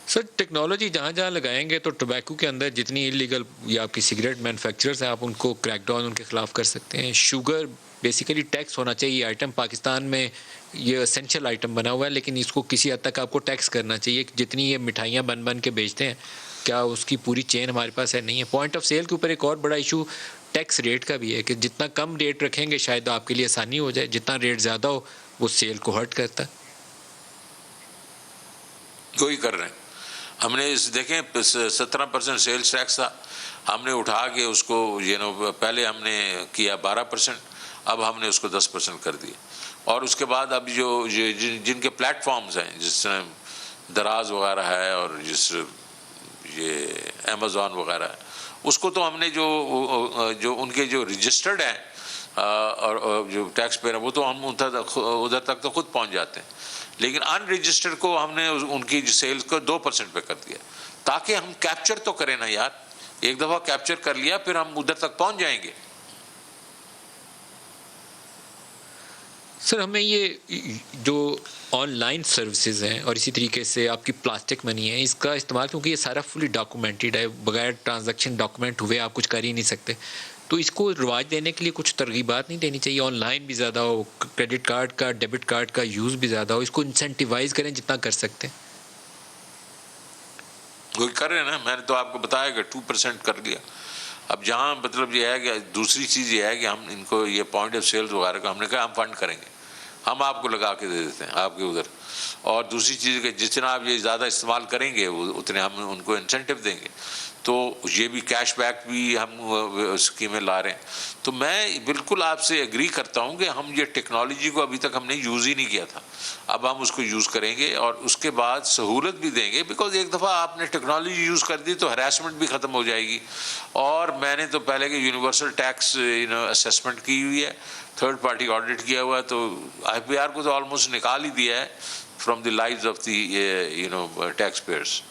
سر technology جہاں جہاں لگائیں گے تو ٹوبیکو کے اندر جتنی انلیگل یا آپ کی سگریٹ مینوفیکچررز ہیں آپ ان کو کریک ڈاؤن ان کے خلاف کر سکتے ہیں. شوگر بیسیکلی ٹیکس ہونا چاہیے آئٹم پاکستان میں یہ اسینشل آئٹم بنا ہوا ہے, لیکن اس کو کسی حد تک آپ کو ٹیکس کرنا چاہیے. جتنی یہ مٹھائیاں بن کے بیچتے ہیں کیا اس کی پوری چین ہمارے پاس ہے نہیں ہے. پوائنٹ آف سیل کے اوپر ایک اور بڑا ایشو ٹیکس ریٹ کا بھی ہے کہ جتنا کم ریٹ رکھیں گے شاید آپ کے لیے آسانی ہو جائے, جتنا ریٹ زیادہ ہو وہ سیل کو ہرٹ کرتا ہے. کوئی کر رہے ہیں. ہم نے دیکھیں 17% سیلز ٹیکس تھا, ہم نے اٹھا کے اس کو پہلے ہم نے کیا 12%, اب ہم نے اس کو 10% کر دیا. اور اس کے بعد اب جو جن کے پلیٹ فارمز ہیں جس طرح دراز وغیرہ ہے اور جس یہ امیزون وغیرہ ہے, اس کو تو ہم نے جو ان کے جو رجسٹرڈ ہیں اور جو ٹیکس پیئر ہیں وہ تو ہم ادھر تک تو خود پہنچ جاتے ہیں, لیکن ان رجسٹرڈ کو ہم نے ان کی سیلز کو 2% پہ کر دیا تاکہ ہم کیپچر تو کریں نا یار. ایک دفعہ کیپچر کر لیا پھر ہم ادھر تک پہنچ جائیں گے. سر ہمیں یہ جو آن لائن سروسز ہیں اور اسی طریقے سے آپ کی پلاسٹک منی ہے اس کا استعمال, کیونکہ یہ سارا فلی ڈاکومنٹڈ ہے, بغیر ٹرانزیکشن ڈاکومنٹ ہوئے آپ کچھ کر ہی نہیں سکتے, تو اس کو رواج دینے کے لیے کچھ ترغیبات نہیں دینی چاہیے؟ آن لائن بھی زیادہ ہو, کریڈٹ کارڈ کا ڈیبٹ کارڈ کا یوز بھی زیادہ ہو, اس کو انسینٹیوائز کریں جتنا کر سکتے ہیں. کوئی کر رہے ہیں نا, میں نے تو آپ کو بتایا کہ 2% کر لیا. اب جہاں مطلب یہ ہے کہ دوسری چیز یہ ہے کہ ہم ان کو یہ پوائنٹ آف سیلز وغیرہ کا ہم نے کہا ہم فنڈ کریں گے, ہم آپ کو لگا کے دے دیتے ہیں آپ کے ادھر. اور دوسری چیز کہ جتنا آپ یہ زیادہ استعمال کریں گے اتنے ہم ان کو انسینٹیو دیں گے. تو یہ بھی کیش بیک بھی ہم اسکیمیں لا رہے ہیں. تو میں بالکل آپ سے ایگری کرتا ہوں کہ ہم یہ ٹیکنالوجی کو ابھی تک ہم نے یوز ہی نہیں کیا تھا, اب ہم اس کو یوز کریں گے اور اس کے بعد سہولت بھی دیں گے. بیکاز ایک دفعہ آپ نے ٹیکنالوجی یوز کر دی تو ہراسمنٹ بھی ختم ہو جائے گی. اور میں نے تو پہلے کہ یونیورسل ٹیکس اسیسمنٹ کی ہوئی ہے, تھرڈ پارٹی آڈٹ کیا ہوا ہے, تو آئی پی آر کو تو آلموسٹ نکال ہی دیا ہے from the lives of the tax periods.